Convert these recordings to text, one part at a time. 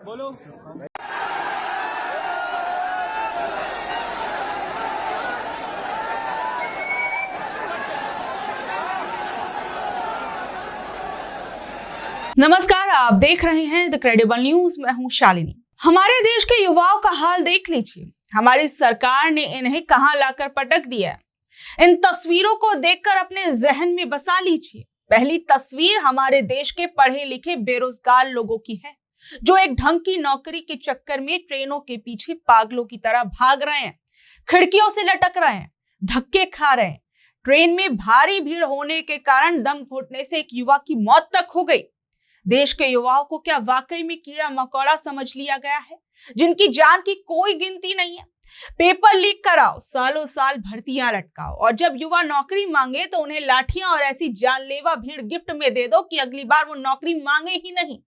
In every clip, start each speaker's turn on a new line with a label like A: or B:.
A: बोलो।
B: नमस्कार, आप देख रहे हैं द क्रेडिबल न्यूज। मैं हूं शालिनी। हमारे देश के युवाओं का हाल देख लीजिए। हमारी सरकार ने इन्हें कहां लाकर पटक दिया है। इन तस्वीरों को देखकर अपने जहन में बसा लीजिए। पहली तस्वीर हमारे देश के पढ़े लिखे बेरोजगार लोगों की है, जो एक ढंग की नौकरी के चक्कर में ट्रेनों के पीछे पागलों की तरह भाग रहे हैं, खिड़कियों से लटक रहे हैं, धक्के खा रहे हैं। ट्रेन में भारी भीड़ होने के कारण दम घुटने से एक युवा की मौत तक हो गई। देश के युवाओं को क्या वाकई में कीड़ा मकोड़ा समझ लिया गया है, जिनकी जान की कोई गिनती नहीं है। पेपर लीक कराओ, सालों साल भर्तियां लटकाओ, और जब युवा नौकरी मांगे तो उन्हें लाठियां और ऐसी जानलेवा भीड़ गिफ्ट में दे दो कि अगली बार वो नौकरी मांगे ही नहीं।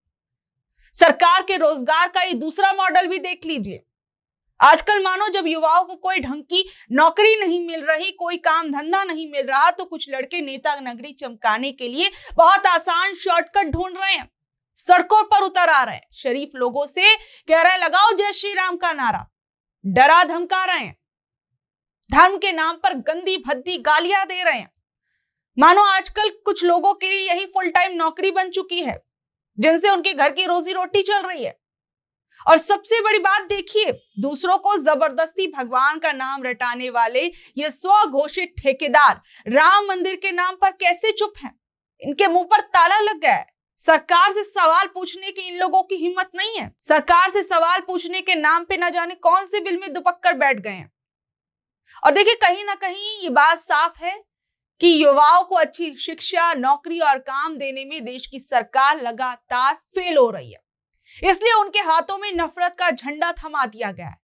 B: सरकार के रोजगार का ये दूसरा मॉडल भी देख लीजिए। आजकल मानो जब युवाओं को कोई ढंग की नौकरी नहीं मिल रही, कोई काम धंधा नहीं मिल रहा, तो कुछ लड़के नेता नगरी चमकाने के लिए बहुत आसान शॉर्टकट ढूंढ रहे हैं, सड़कों पर उतर आ रहे हैं, शरीफ लोगों से कह रहे हैं लगाओ जय श्री राम का नारा, डरा धमका रहे हैं, धर्म के नाम पर गंदी भद्दी गालियां दे रहे हैं। मानो आजकल कुछ लोगों के लिए यही फुल टाइम नौकरी बन चुकी है, जिनसे उनके घर की रोजी रोटी चल रही है। और सबसे बड़ी बात देखिए, दूसरों को जबरदस्ती भगवान का नाम रटाने वाले ये स्वघोषित ठेकेदार राम मंदिर के नाम पर कैसे चुप हैं? इनके मुंह पर ताला लग गया है। सरकार से सवाल पूछने की इन लोगों की हिम्मत नहीं है। सरकार से सवाल पूछने के नाम पे न जाने कौन से बिल में दुबक कर बैठ गए हैं। और देखिए, कहीं ना कहीं ये बात साफ है कि युवाओं को अच्छी शिक्षा, नौकरी और काम देने में देश की सरकार लगातार फेल हो रही है। इसलिए उनके हाथों में नफरत का झंडा थमा दिया गया है,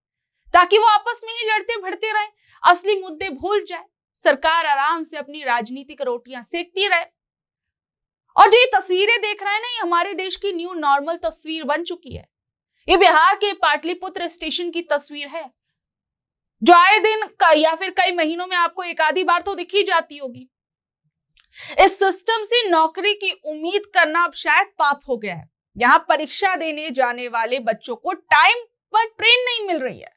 B: ताकि वो आपस में ही लड़ते भिड़ते रहे, असली मुद्दे भूल जाए, सरकार आराम से अपनी राजनीतिक रोटियां सेकती रहे। और जो ये तस्वीरें देख रहे हैं ना, ये हमारे देश की न्यू नॉर्मल तस्वीर बन चुकी है। ये बिहार के पाटलिपुत्र स्टेशन की तस्वीर है, जो आए दिन या फिर कई महीनों में आपको एक आधी बार तो दिखी जाती होगी। इस सिस्टम से नौकरी की उम्मीद करना अब शायद पाप हो गया है। यहाँ परीक्षा देने जाने वाले बच्चों को टाइम पर ट्रेन नहीं मिल रही है।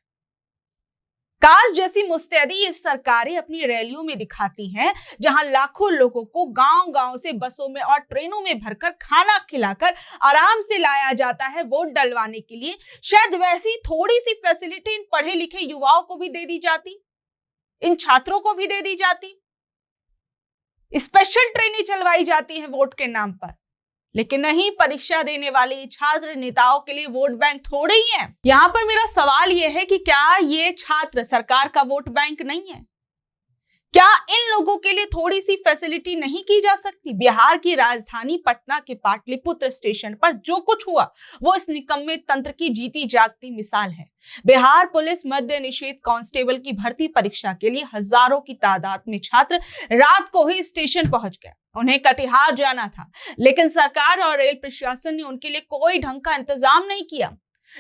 B: काश जैसी मुस्तैदी ये सरकारें अपनी रैलियों में दिखाती हैं, जहां लाखों लोगों को गांव-गांव से बसों में और ट्रेनों में भरकर खाना खिलाकर आराम से लाया जाता है वोट डलवाने के लिए, शायद वैसी थोड़ी सी फैसिलिटी इन पढ़े लिखे युवाओं को भी दे दी जाती, इन छात्रों को भी दे दी जाती। स्पेशल ट्रेनें चलवाई जाती हैं वोट के नाम पर, लेकिन नहीं, परीक्षा देने वाले छात्र नेताओं के लिए वोट बैंक थोड़े ही है। यहाँ पर मेरा सवाल यह है कि क्या ये छात्र सरकार का वोट बैंक नहीं है? क्या इन लोगों के लिए थोड़ी सी फैसिलिटी नहीं की जा सकती? बिहार की राजधानी पटना के पाटलिपुत्र स्टेशन पर जो कुछ हुआ वो इस निकम्मे तंत्र की जीती जागती मिसाल है। बिहार पुलिस मद्य निषेध कांस्टेबल की भर्ती परीक्षा के लिए हजारों की तादाद में छात्र रात को ही स्टेशन पहुंच गए। उन्हें कटिहार जाना था, लेकिन सरकार और रेल प्रशासन ने उनके लिए कोई ढंग का इंतजाम नहीं किया।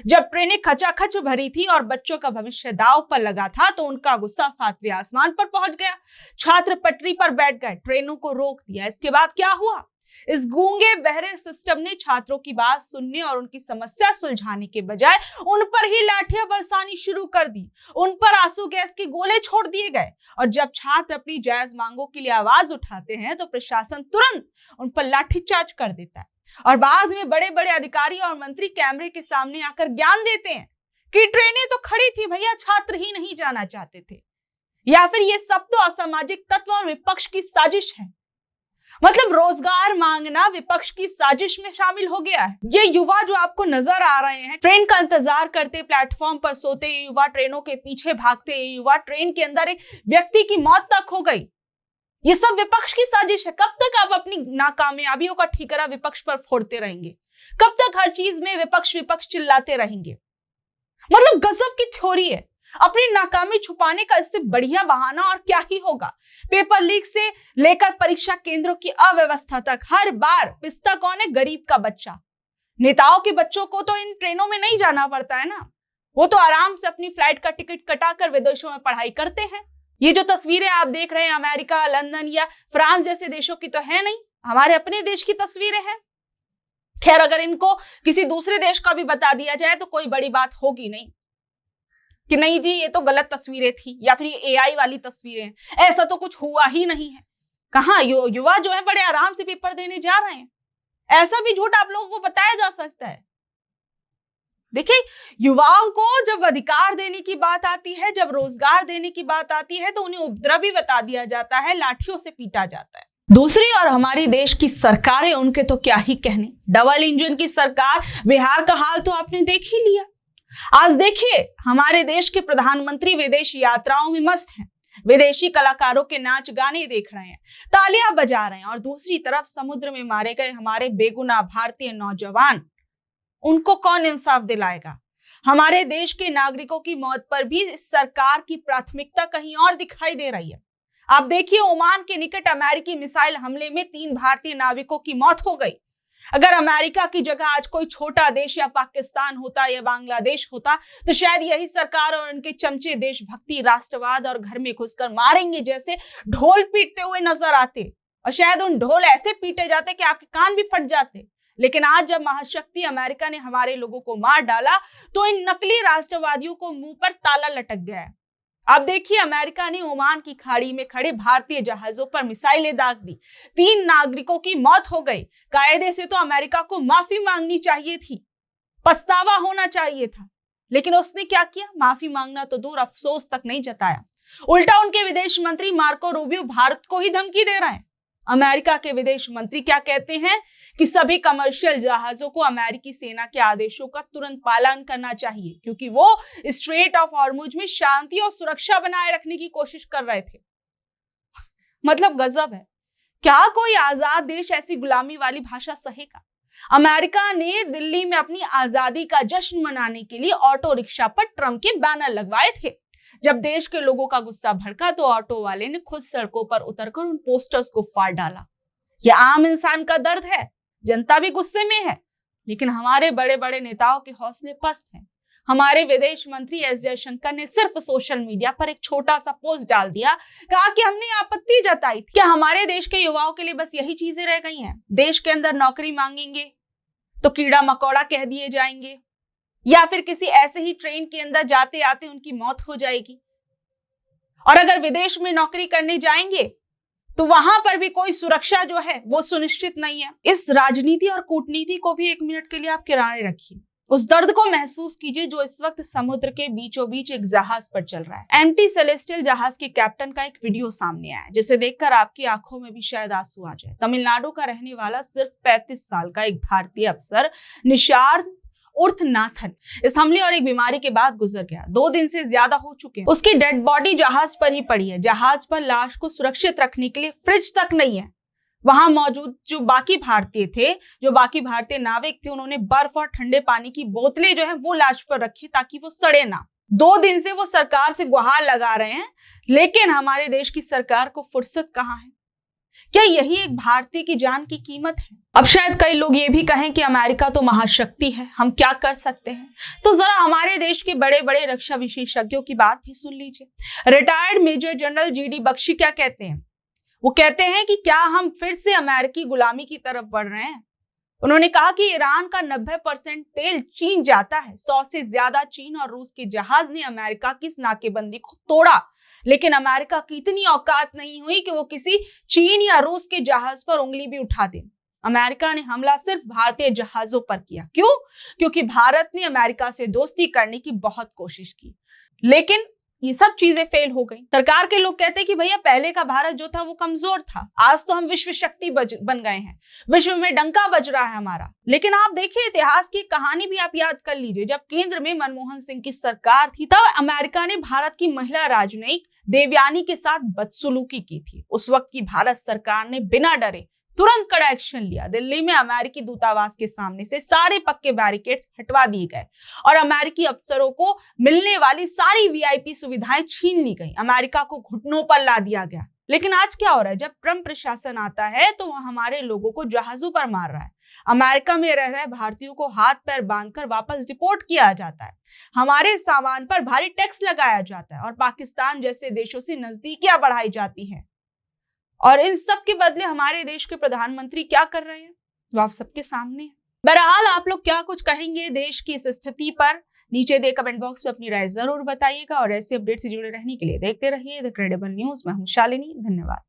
B: जब ट्रेनें खचाखच भरी थी और बच्चों का भविष्य दांव पर लगा था, तो उनका गुस्सा सातवें आसमान पर पहुंच गया। छात्र पटरी पर बैठ गए, ट्रेनों को रोक दिया। इसके बाद क्या हुआ? इस गूंगे बहरे सिस्टम ने छात्रों की बात सुनने और उनकी समस्या सुलझाने के बजाय उन पर ही लाठियां बरसानी शुरू कर दी। उन पर आंसू गैस के गोले छोड़ दिए गए। और जब छात्र अपनी जायज मांगों के लिए आवाज उठाते हैं, तो प्रशासन तुरंत उन पर लाठीचार्ज कर देता है। और बाद में बड़े बड़े अधिकारी और मंत्री कैमरे के सामने आकर ज्ञान देते हैं कि ट्रेनें तो खड़ी थी भैया, छात्र ही नहीं जाना चाहते थे, या फिर ये सब तो असामाजिक तत्व और विपक्ष की साजिश है। मतलब रोजगार मांगना विपक्ष की साजिश में शामिल हो गया है। ये युवा जो आपको नजर आ रहे हैं, ट्रेन का इंतजार करते, प्लेटफॉर्म पर सोते, ये युवा ट्रेनों के पीछे भागते, ये युवा ट्रेन के अंदर एक व्यक्ति की मौत तक हो गई, ये सब विपक्ष की साजिश है। कब तक आप अपनी नाकामयाबियों का ठीकरा विपक्ष पर फोड़ते रहेंगे? कब तक हर चीज में विपक्ष विपक्ष चिल्लाते रहेंगे? मतलब गजब की थ्योरी है। अपनी नाकामी छुपाने का इससे बढ़िया बहाना और क्या ही होगा। पेपर लीक से लेकर परीक्षा केंद्रों की अव्यवस्था तक हर बार पिस्ता कौन है? गरीब का बच्चा। नेताओं के बच्चों को तो इन ट्रेनों में नहीं जाना पड़ता है ना, वो तो आराम से अपनी फ्लाइट का टिकट कटाकर विदेशों में पढ़ाई करते हैं। ये जो तस्वीरें आप देख रहे हैं अमेरिका, लंदन या फ्रांस जैसे देशों की तो है नहीं। हमारे अपने देश की तस्वीरें हैं। खैर, अगर इनको किसी दूसरे देश का भी बता दिया जाए तो कोई बड़ी बात होगी नहीं कि नहीं जी ये तो गलत तस्वीरें थी या फिर ये AI वाली तस्वीरें हैं, ऐसा तो कुछ हुआ ही नहीं है। कहाँ युवा जो है बड़े आराम से पेपर देने जा रहे हैं, ऐसा भी झूठ आप लोगों को बताया जा सकता है। देखिए, युवाओं को जब अधिकार देने की बात आती है, जब रोजगार देने की बात आती है, तो उन्हें उपद्रवी बता दिया जाता है, लाठियों से पीटा जाता है। दूसरी ओर हमारी देश की सरकारें, उनके तो क्या ही कहने। डबल इंजन की सरकार, बिहार का हाल तो आपने देख ही लिया। आज देखिए, हमारे देश के प्रधानमंत्री विदेश यात्राओं में मस्त हैं, विदेशी कलाकारों के नाच गाने देख रहे हैं, तालियां बजा रहे हैं, और दूसरी तरफ समुद्र में मारे गए हमारे बेगुनाह भारतीय नौजवान, उनको कौन इंसाफ दिलाएगा। हमारे देश के नागरिकों की मौत पर भी इस सरकार की प्राथमिकता कहीं और दिखाई दे रही है। आप देखिए, ओमान के निकट अमेरिकी मिसाइल हमले में 3 भारतीय नाविकों की मौत हो गई। अगर अमेरिका की जगह आज कोई छोटा देश या पाकिस्तान होता या बांग्लादेश होता तो शायद यही सरकार और उनके चमचे देशभक्ति, राष्ट्रवाद और घर में घुसकर मारेंगे जैसे ढोल पीटते हुए नजर आते, और शायद उन ढोल ऐसे पीटे जाते कि आपके कान भी फट जाते। लेकिन आज जब महाशक्ति अमेरिका ने हमारे लोगों को मार डाला तो इन नकली राष्ट्रवादियों को मुंह पर ताला लटक गया है। अब देखिए, अमेरिका ने ओमान की खाड़ी में खड़े भारतीय जहाजों पर मिसाइलें दाग दी, 3 नागरिकों की मौत हो गई। कायदे से तो अमेरिका को माफी मांगनी चाहिए थी, पछतावा होना चाहिए था, लेकिन उसने क्या किया? माफी मांगना तो दूर, अफसोस तक नहीं जताया। उल्टा उनके विदेश मंत्री मार्को रूबियो भारत को ही धमकी दे रहे हैं। अमेरिका के विदेश मंत्री क्या कहते हैं कि सभी कमर्शियल जहाजों को अमेरिकी सेना के आदेशों का तुरंत पालन करना चाहिए, क्योंकि वो स्ट्रेट ऑफ हॉर्मुज में शांति और सुरक्षा बनाए रखने की कोशिश कर रहे थे। मतलब गजब है। क्या कोई आजाद देश ऐसी गुलामी वाली भाषा सहेगा? अमेरिका ने दिल्ली में अपनी आजादी का जश्न मनाने के लिए ऑटो रिक्शा पर ट्रंप के बैनर लगवाए थे। जब देश के लोगों का गुस्सा भड़का तो ऑटो वाले ने खुद सड़कों पर उतरकर उन पोस्टर्स को फाड़ डाला। यह आम इंसान का दर्द है, जनता भी गुस्से में है, लेकिन हमारे बड़े बड़े नेताओं के हौसले पस्त हैं। हमारे विदेश मंत्री एस जयशंकर ने सिर्फ सोशल मीडिया पर एक छोटा सा पोस्ट डाल दिया, कहा कि हमने आपत्ति जताई थी। क्या हमारे देश के युवाओं के लिए बस यही चीजें रह गई हैं? देश के अंदर नौकरी मांगेंगे तो कीड़ा मकोड़ा कह दिए जाएंगे, या फिर किसी ऐसे ही ट्रेन के अंदर जाते आते उनकी मौत हो जाएगी। और अगर विदेश में नौकरी करने जाएंगे तो वहां पर भी कोई सुरक्षा जो है वो सुनिश्चित नहीं है। इस राजनीति और कूटनीति को भी 1 मिनट के लिए आप किनारे रखिए, उस दर्द को महसूस कीजिए जो इस वक्त समुद्र के बीचों बीच एक जहाज पर चल रहा है। एमटी सेलेस्टियल जहाज के कैप्टन का एक वीडियो सामने आया, जिसे देखकर आपकी आंखों में भी शायद आंसू आ जाए। तमिलनाडु का रहने वाला सिर्फ 35 साल का एक भारतीय अफसर निशार उर्थ नाथन इस हमले और एक बीमारी के बाद गुजर गया। 2 दिन से ज्यादा हो चुके हैं। उसकी डेड बॉडी जहाज पर ही पड़ी है। जहाज पर लाश को सुरक्षित रखने के लिए फ्रिज तक नहीं है। वहां मौजूद जो बाकी भारतीय नाविक थे, उन्होंने बर्फ और ठंडे पानी की बोतलें जो है वो लाश पर रखी ताकि वो सड़े ना। 2 दिन से वो सरकार से गुहार लगा रहे हैं, लेकिन हमारे देश की सरकार को फुर्सत कहाँ है? क्या यही एक भारतीय की जान की कीमत है? अब शायद कई लोग ये भी कहें कि अमेरिका तो महाशक्ति है, हम क्या कर सकते हैं? तो जरा हमारे देश के बड़े बड़े रक्षा विशेषज्ञों की बात भी सुन लीजिए। Retired major general GD Bakshi क्या कहते हैं? वो कहते हैं कि क्या हम फिर से अमेरिकी गुलामी की तरफ बढ़ रहे हैं? उन्होंने कहा कि ईरान का 90% तेल चीन जाता है। 100 से ज्यादा चीन और रूस के जहाज ने अमेरिका की इस नाकेबंदी को तोड़ा, लेकिन अमेरिका की इतनी औकात नहीं हुई कि वो किसी चीन या रूस के जहाज पर उंगली भी उठा दे। अमेरिका ने हमला सिर्फ भारतीय जहाजों पर किया। क्यों? क्योंकि भारत ने अमेरिका से दोस्ती करने की बहुत कोशिश की, लेकिन ये सब चीजें फेल हो गई। सरकार के लोग कहते हैं कि भैया पहले का भारत जो था वो कमजोर था, आज तो हम विश्व शक्ति बन गए हैं, विश्व में डंका बज रहा है हमारा। लेकिन आप देखिए, इतिहास की कहानी भी आप याद कर लीजिए। जब केंद्र में मनमोहन सिंह की सरकार थी तब अमेरिका ने भारत की महिला राजनयिक देवयानी के साथ बदसलूकी की थी। उस वक्त की भारत सरकार ने बिना डरे तुरंत कड़ा एक्शन लिया। दिल्ली में अमेरिकी दूतावास के सामने से सारे पक्के बैरिकेड्स हटवा दिए गए और अमेरिकी अफसरों को मिलने वाली सारी VIP सुविधाएं छीन ली गई। अमेरिका को घुटनों पर ला दिया गया। लेकिन आज क्या हो रहा है? जब ट्रंप प्रशासन आता है तो वह हमारे लोगों को जहाजों पर मार रहा है। अमेरिका में रह रहे भारतीयों को हाथ पैर बांधकर वापस डिपोर्ट किया जाता है। हमारे सामान पर भारी टैक्स लगाया जाता है और पाकिस्तान जैसे देशों से नजदीकियां बढ़ाई जाती हैं। और इन सब के बदले हमारे देश के प्रधानमंत्री क्या कर रहे हैं वो आप सबके सामने है। बहरहाल आप लोग क्या कुछ कहेंगे देश की इस स्थिति पर, नीचे दे कमेंट बॉक्स में अपनी राय जरूर बताइएगा और ऐसे अपडेट से जुड़े रहने के लिए देखते रहिए द क्रेडिबल न्यूज। मैं हूं शालिनी, धन्यवाद।